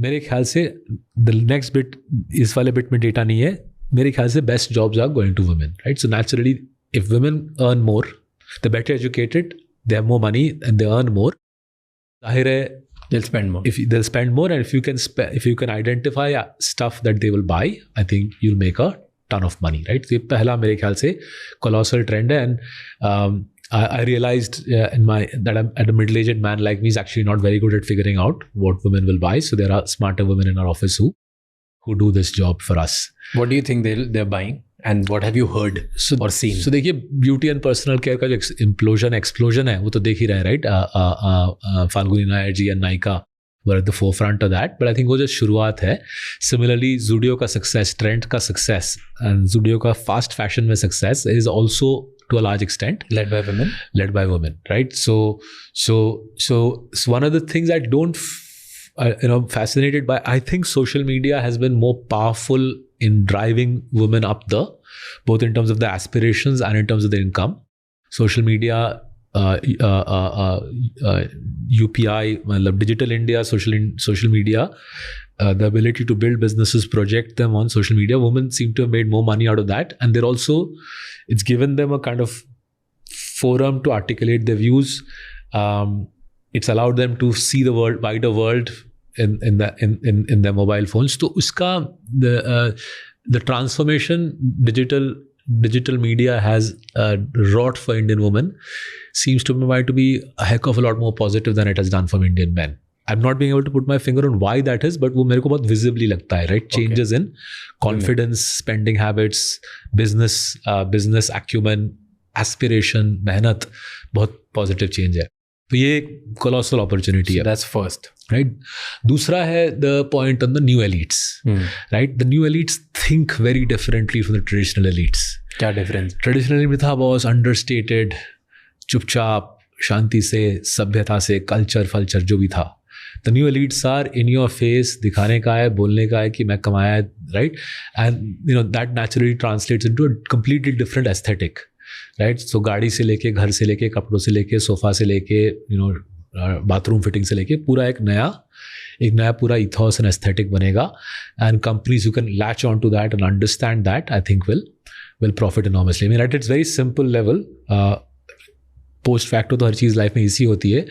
मेरे ख्याल से द नेक्स्ट बिट, इस वाले बिट में डेटा नहीं है, मेरे ख्याल से best jobs are going to women, right? So naturally if women earn more, they better educated, they have more money and they earn more, जाहिर है they'll spend more. If they'll spend more, and if you can identify stuff that they will buy, I think you'll make a ton of money, right? So ये पहला मेरे ख्याल से colossal trend है, and I realized that I'm at a middle-aged man like me is actually not very good at figuring out what women will buy. So there are smarter women in our office who do this job for us. What do you think they're buying? And what have you heard or seen? So देखिए beauty and personal care का जो explosion है वो तो देख ही रहे हैं, right? Falguni Nayar ji and Nykaa were at the forefront of that, but I think वो जो शुरुआत है. सिमिलरली ज़ूडियो का सक्सेस, ट्रेंड का सक्सेस एंड ज़ूडियो का फास्ट फैशन में success is also to a large extent led by women, right? So one of the things I don't fascinated by, I think social media has been more powerful in driving women up both in terms of the aspirations and in terms of the income. Social media, UPI, digital India, social media, the ability to build businesses, project them on social media, women seem to have made more money out of that, and they're also, it's given them a kind of forum to articulate their views. It's allowed them to see the wider world in their mobile phones. So uska the transformation digital media has wrought for Indian women seems to be a heck of a lot more positive than it has done for Indian men. I'm not being able to put my finger on why that is, but वो मेरे को बहुत visibly लगता है, right? Changes in confidence, spending habits, business acumen, aspiration, मेहनत, बहुत positive change है. तो ये एक colossal opportunity है. That's first, right? दूसरा है the point on the new elites, right? The new elites think very differently from the traditional elites. क्या difference? Traditional elite था बहुत understated, चुपचाप, शांति से, सभ्यता से, कल्चर जो भी था. The new elites are in your face, दिखाने का है, बोलने का है कि मैं कमाया है, right? And that naturally translates into a completely different aesthetic, right? So गाड़ी से लेके, घर से लेके, कपड़ों से लेके, सोफा से लेके, बाथरूम फिटिंग से लेके, पूरा एक नया पूरा ethos and aesthetic बनेगा. And companies who can latch on to that and understand that, I think will profit enormously. I mean, at its very simple level, post facto तो हर चीज़ लाइफ में इसी होती है,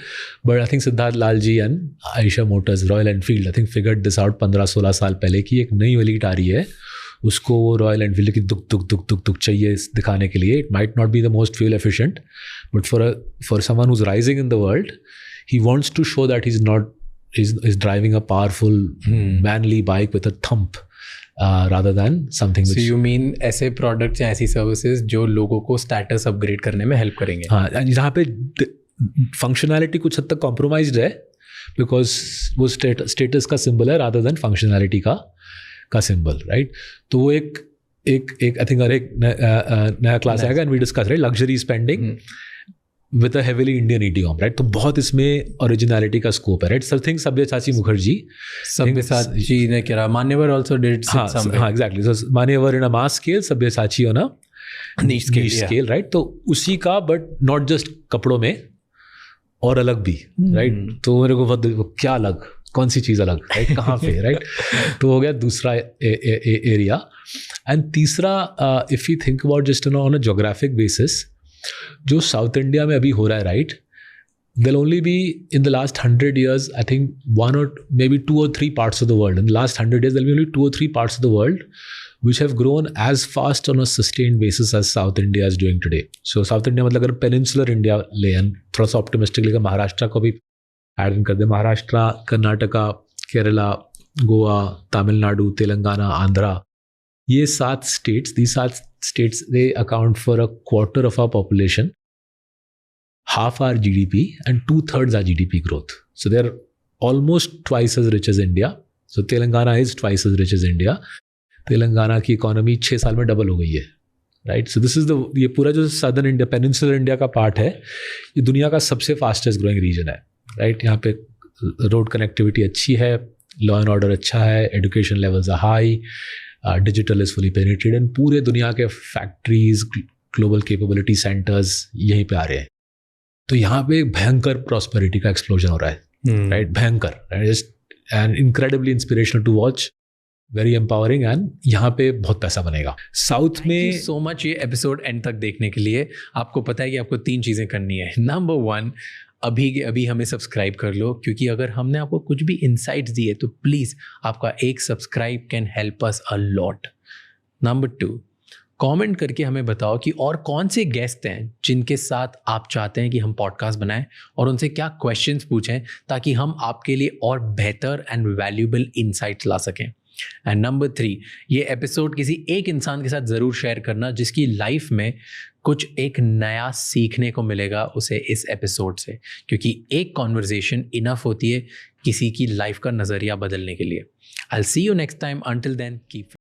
but I think Siddhartha Lal ji and Eicher Motors, Royal Enfield, I think figured this out 15-16 साल पहले कि एक नई एलीट आ रही है, उसको वो रॉयल एनफील्ड की दुक चाहिए दिखाने के लिए. It might not be the most fuel efficient, but for someone who is rising in the world, he wants to show that he is driving a powerful manly bike with a thump, rather than something which... So you mean ऐसे products या ऐसी services जो लोगों को status upgrade करने में help करेंगे? हाँ, जहाँ पे functionality कुछ हद तक compromised है, because वो status का symbol है rather than functionality का symbol, right? तो वो एक I think एक नया class आएगा and we discuss, right? Luxury spending with a heavily Indian idiom, right? तो बहुत इसमें originality का scope है, right? So think Sabyasachi Mukherjee. Sabyasachi ने क्या, Manyavar also did something. हाँ, exactly. So Manyavar in a mass scale, Sabyasachi on a niche scale, right? तो उसी का, but not just कपड़ों में, और अलग भी, right? तो मेरे को क्या अलग, कौन सी चीज़ अलग, right? कहाँ पे, right? तो हो गया दूसरा एरिया. एंड तीसरा, if you think about just on a geographic basis, जो साउथ इंडिया में अभी हो रहा है, right? There'll only be in the last 100 years, I think 1 or maybe 2 or 3 parts of the world. In the last 100 years, there'll be only 2 or 3 parts of the world which have grown as fast on a sustained basis as South India is doing today. So South India मतलब अगर peninsular India ले, थोड़ा सा optimistic लेकर महाराष्ट्र को भी add in कर दे, महाराष्ट्र, कर्नाटका, केरला, गोवा, तमिलनाडु, तेलंगाना, आंध्रा, ये 7 states, these 7 states, they account for a quarter of our population, half our GDP, and 2/3 our GDP growth. So they're almost twice as rich as India. So Telangana is twice as rich as India. Telangana की economy 6 साल में double हो गई है, right? So this is ये पूरा जो southern India, peninsular India का पार्ट है, ये दुनिया का सबसे फास्टेस्ट ग्रोइंग रीजन है, राइट? यहाँ पे रोड कनेक्टिविटी अच्छी है, लॉ एंड ऑर्डर अच्छा है, education levels are high, digital is fully penetrated, and पूरे दुनिया के फैक्ट्रीज, ग्लोबल कैपेबिलिटी सेंटर्स यहीं पे आ रहे हैं. तो यहाँ पे भयंकर प्रॉस्पेरिटी का एक्सप्लोजन हो रहा है, राइट? भयंकर, right? And incredibly inspirational to watch, very empowering, and यहाँ पे बहुत पैसा बनेगा। साउथ में सो मच ये एपिसोड एंड तक देखने के लिए। आपको पता है कि आपको 3 चीज़ें करनी है। नंबर 1, अभी के अभी हमें सब्सक्राइब कर लो, क्योंकि अगर हमने आपको कुछ भी इनसाइट्स दिए तो प्लीज़ आपका एक subscribe can help us a lot. Number 2, comment करके हमें बताओ कि और कौन से गेस्ट हैं जिनके साथ आप चाहते हैं कि हम पॉडकास्ट बनाएं, और उनसे क्या क्वेश्चंस पूछें ताकि हम आपके लिए और बेहतर एंड वैल्यूएबल इनसाइट्स ला सकें। एंड नंबर 3, ये एपिसोड किसी एक इंसान के साथ ज़रूर शेयर करना जिसकी लाइफ में कुछ एक नया सीखने को मिलेगा उसे इस एपिसोड से, क्योंकि एक कॉन्वर्जेशन इनफ होती है किसी की लाइफ का नज़रिया बदलने के लिए। I will see you next time, until then keep